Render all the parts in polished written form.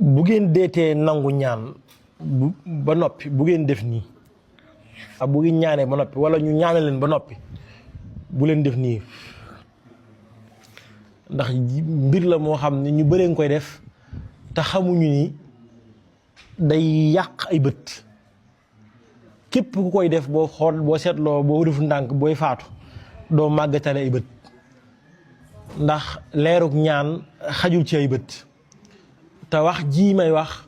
bu ngeen deetee nangu ñaan ba noppi bu ngeen def nii ak bu ngeen ñaanee ba noppi wala ñu ñaanal leen ba noppi bu leen def nii ndax mbir la moo xam ne ñu bëree nga koy def te xamuñu ni day yàq ay bët képp ku koy def boo xool boo seetloo boo defu ndànk booy faatu doo màggatale ay bët ndax leeruk ñaan xajul ci ay bët te wax jii may wax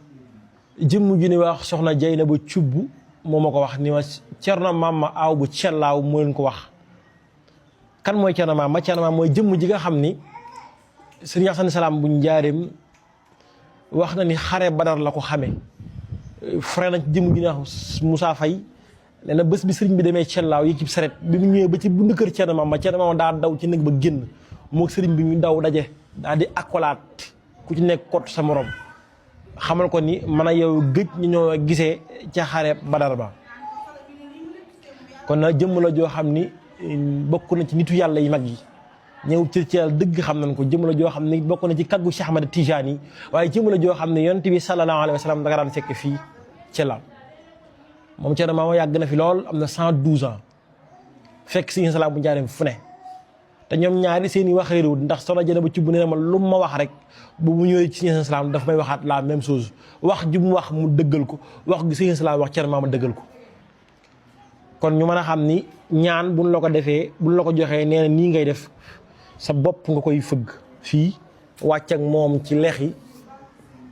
jëmm ju ni wax soxna Jeyna ba cubb moo ma ko wax ni ma Cerno Maam Aw bu Cellaaw moo leen ko wax. kan mooy Cerno Maam mooy jëmm ji nga xam ni sëriñ Asan Salaam bu Njaareem wax na ni xare Badar la ko xamee fare na ci jëmm ji ni wax Moussa Faye nee na bés bi sëriñ bi demee Cellaaw yi ci saret bi mu ñëwee ba ci bundu kër Cerno Maam daa daw ci nëg ba génn moo sëriñ bi ñu daw daje daal di akolaat ku ci nekk kott sa morom xamal ko ni man a yow gëj ñu ñoo gisee ca xare Badar ba kon nag jëmm la joo xam ni bokk na ci nitu yàlla yi mag yi ñëw ci yàlla dëgg xam nañ ko jëmm la joo xam ne bokk na ci kaggu Cheikh Ahmad Tijaan yi waaye jëmm la joo xam ne yonent bi sallallahu alayhi wa sallam da nga daan fekk fii ci la moom Cerno Maam yàgg na fi lool am na 112 ans fekk Sëriñ Salaam bu Njaareem fu ne te ñoom ñaari seen i wax réeréwut ndax soxna Jeyna ba cubb ne ma lu ma wax rek bu mu ñëwee ci Sëriñ Salaam daf may waxaat la même chose wax ji mu wax mu dëggal ko wax gi Sëriñ Salaam wax Cerno Maam dëggal ko kon ñu mën a xam ni ñaan buñ la ko defee buñ la ko joxee nee na nii ngay def sa bopp nga koy fëgg fii wàcc ak moom ci lex yi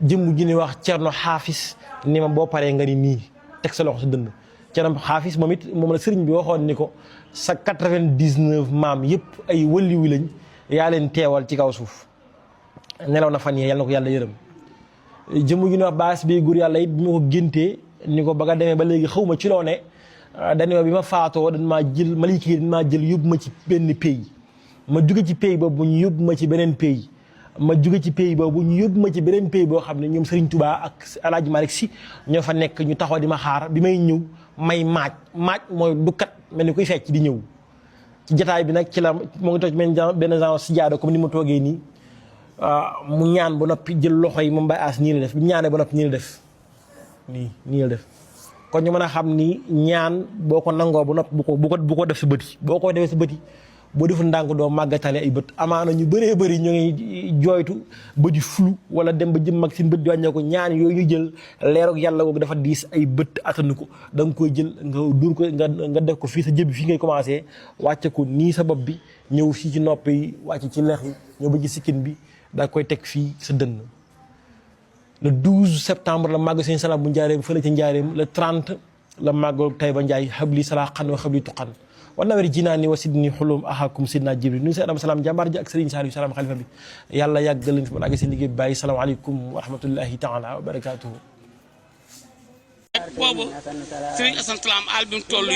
jëmm ji ni wax Cerno Xaafis ni ma boo paree nga ni nii teg sa loxo sa dënd Cerno Xaafis moom it moom la sëriñ bi waxoon ni ko sa 99 maam yëpp ay wëlliwu lañ yaa leen teewal ci kaw suuf nelaw na fan yee yàlla na ko yàlla yërëm jëmm ji ni wax baas bi góor yàlla it bi ma ko géntee ni ko ba nga demee ba léegi xaw ma ci loo ne dañu ma bi ma faatoo dañ maa jël malika yi dañ maa jël yóbbu ma ci benn pays ma jóge ci pays boobu ñu yóbbu ma ci beneen pays ma jóge ci pays boobu ñu yóbbu ma ci beneen pays boo xam ne ñoom Serigne Touba ak El Hadj Malick Sy ñoo fa nekk ñu taxaw di ma xaar bi may ñëw may maaj mooy dukkat mel ni kuy fecc di ñëw ci jataay bi nag ci la moo ngi toog benn genre si jaado comme ni ma toogee nii mu ñaan ba noppi jël loxo yi moom bay aas nii la def bi ñaanee ba noppi nii la def nii la def kon ñu mën a xam ni ñaan boo ko nangoo ba noppi bu ko def sa bët yi boo ko defee sa bët yi boo deful ndànk doo màggatale ay bët amaana ñu bëree bëri ñu ngi jooytu bët yu flou wala dem ba jëm mag seen bët di wàññee ko ñaan yooyu ñu jël leeroog yàlla googu dafa diis ay bët attanu ko da nga koy jël nga duur ko nga def ko fii sa jëb bi fii ngay commencé wàcce ko nii sa bopp bi ñëw fii ci nopp yi wàcc ci lex yi ñëw ba ci sikkin bi da koy teg fii sa dënn le 12 septembre la màgg Sëriñ Salaam bu Njaareem fële ca Njaareem le 30 la màggal Tayba Njaay xabli salaa xan wa xabli tuqan wa naweri jinaani wa sidni xulum ahakum sidna jibril nuyu si Adama Salaam jàmbaar ji ak Sëriñ Saliou Salaam xalifa bi yàlla yàggal leen fi mën a àgg seen liggéey bi bàyyi salaamaaleykum wa rahmatullahi taala wa barakaatuhu. boobu Sëriñ Asan Salaam àll bi mu toll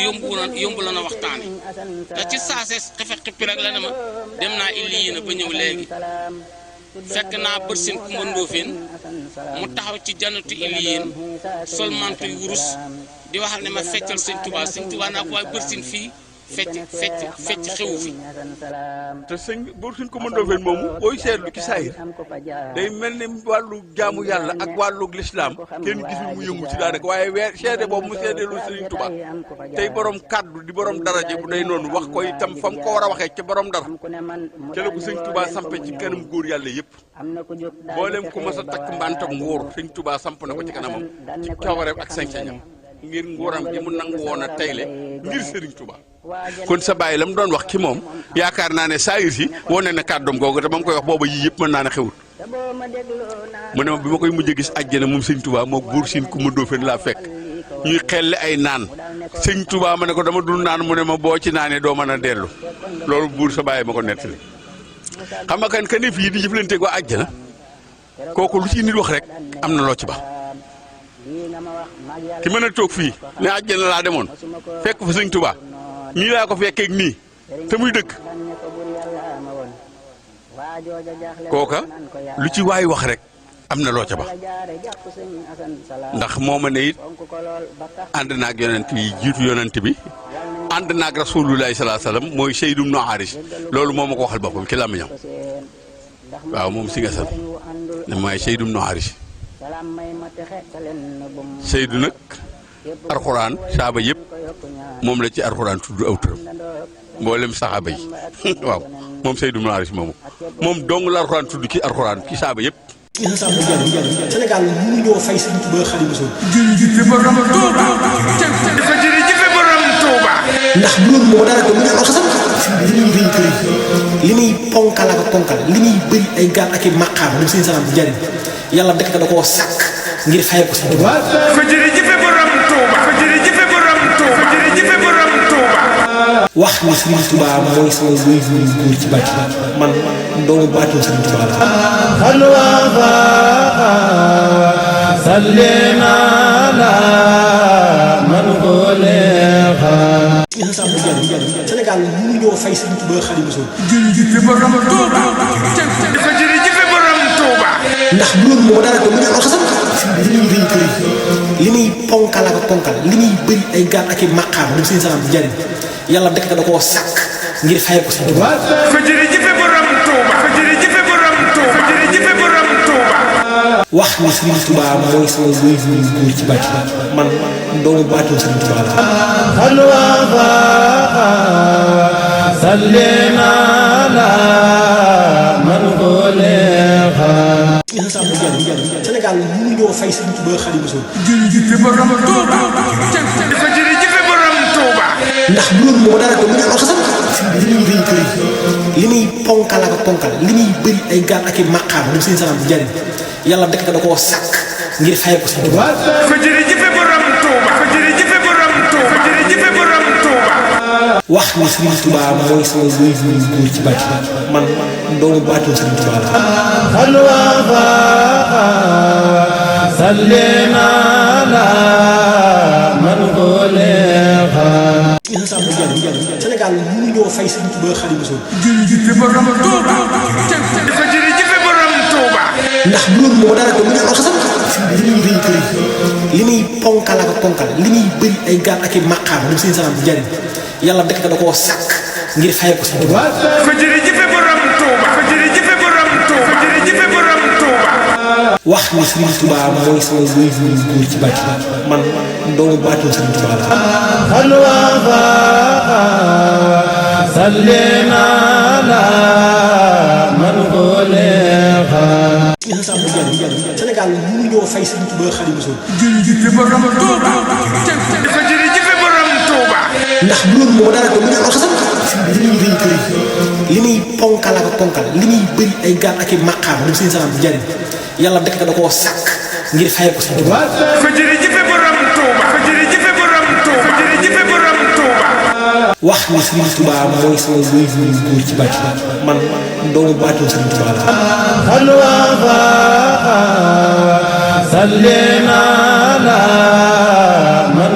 yomb la na waxtaane te ci saase xippi rek la ne ma dem naa illi yéena ba ñëw léegi fekk naa bët seen Kumba Ndoofeen mu taxaw ci jannatu iliyeen sol mantu yu wurus di waxal ne ma feccal sëñ Tuubaa naa ko waaye bët seen fii fecc xewu fi. te bët seen Kumba Ndoofeen moomu booy seetlu ci saayir day mel ne wàllu jaamu yàlla ak wàllu lislaam kenn gisul mu yëngu ci daanaka waaye seede boobu mu seede lu sëriñ Tuubaa tey borom kaddu di borom daraje bu day noonu wax ko itam fa mu ko war a waxee ca borom dara ca la ko sëñ Tuubaa sampe ci kanam góor yàlla yëpp mboolem ku mas a takk mbantam nguur sëñ Tuubaa samp na ko ci kanamam ci coobareem ak sañ-sañam ngir nguuram gi mu nangu woon a tayle ngir sëriñ Tuubaa kon sa bàyyi la mu doon wax ci moom yaakaar naa ne saayir si wane na kàddoom googu te ba mu koy wax booba yii yëpp mën naa ne xewut mu ne ma bi ma koy mujj gis àjjana moom sëñ Tuubaa moo buur siin Kumba Ndoofeen laa fekk ñuy xelli ay naan sëñ Tuubaa ma ne ko dama dul naan mu ne ma boo ci naanee doo mën a dellu loolu buur sa bàyyi ma ko nettali xam nga kan ne fii di jëflanteeg waa àjjana kooku lu ci nit wax rek am na loo ci ba ki mën a toog fii ne àjjana laa demoon fekk fa sëñ Tuubaa nii laa ko fekkeeg nii te muy dëkk kooka lu ci waay wax rek am na loo ca ba ndax moo ma ne it ànd naag yonent yi jiitu yonent bi ànd naag rasulullahi salaa salaam mooy Seydou Ibnu Haris loolu moo ma ko waxal boppam ci làmmiñam waaw moom si nga sal ne mooy Seydou Ibnu Haris Seydou nag alxuraan saaba yëpp moom la ci alxuraan tudd aw turam mboolem saxaaba yi waaw moom Seydou Maris moomu moom dong la alxuraan tudd ci alxuraan ci saaba yëpp. Sénégal mënuñoo fay Sëriñ Tuubaa Xaadimu Rasuul. jërëjëf borom Touba. jërëjëf borom Touba. ndax bu loolu moo dara ko mu ne alxasam li muy rëy rëy li muy ponkal ak ponkal li muy bëri ay gaal ak i maqaam moom seen salaam di jariñ yàlla dëkk da koo sàkk ngir fay ko Sëriñ Tuubaa. jërëjëf borom Touba. jërëjëf borom Touba. jërëjëf borom Touba. wax ni Sëriñ Tuubaa mooy sama wéy wu góor ci bàcc man doomu baatum Sëriñ Tuubaa la. Sénégal mënuñoo fay Sëriñ Tuubaa Xaadimu Rasuul. jërëjëf borom Touba. jërëjëf borom Touba. ndax bu loolu moo dara ko mu ne alxasam li muy rëy rëy li muy ponkal ak ponkal li muy bëri ay gaal ak i maqaam moom seen salaam di jariñ yàlla dëkk da koo sàkk ngir fay ko Sëriñ Tuubaa. jërëjëf borom Touba. jërëjëf borom Touba. jërëjëf borom Touba. wax ni Sëriñ Tuubaa mooy sama wéy wu góor ci bàcc man doomu baatum Sëriñ Tuubaa la. Sénégal mënuñoo fay Sëriñ Tuubaa Xaadimu Rasuul. jërëjëf borom Touba. jërëjëf borom Touba. ndax bu loolu moo dara ko mu ne alxasam li muy rëy rëy li muy ponkal ak ponkal li muy bëri ay gaal ak i maqaam moom seen salaam di jariñ yàlla dëkk da koo sàkk ngir fay ko Sëriñ Tuubaa. jërëjëf borom Touba. jërëjëf borom Touba. jërëjëf borom Touba. wax ni Sëriñ Tuubaa mooy sama wéy wu góor ci bàcc man doomu baatum Sëriñ Tuubaa la. Sénégal mënuñoo fay Sëriñ Tuubaa Xaadimu Rasuul. jërëjëf borom Touba. jërëjëf borom Touba. ndax bu loolu moo dara ko mu ne alxasam li muy rëy rëy li muy ponkal ak ponkal li muy bëri ay gaal ak i maqaam moom seen salaam di jariñ yàlla dëkk da koo sàkk ngir fay ko Sëriñ Tuubaa. jërëjëf borom Touba. jërëjëf borom Touba. jërëjëf borom Touba. wax ni Sëriñ Tuubaa mooy sama wéy wu góor ci bàcc man doomu baatum Sëriñ Tuubaa la. Sénégal mënuñoo fay Sëriñ Tuubaa Xaadimu Rasuul. jërëjëf borom Touba. jërëjëf borom Touba. ndax bu loolu moo dara ko mu ne alxasam li muy rëy rëy li muy ponkal ak ponkal li muy bëri ay gaal ak i maqaam moom seen salaam di jariñ yàlla dëkk da koo sàkk ngir fay ko Sëriñ Tuubaa. jërëjëf borom Touba. jërëjëf borom Touba. jërëjëf borom Touba. wax ni Sëriñ Tuubaa mooy sama wéy wu góor ci bàcc man doomu baatum Sëriñ Tuubaa la. Salli ala man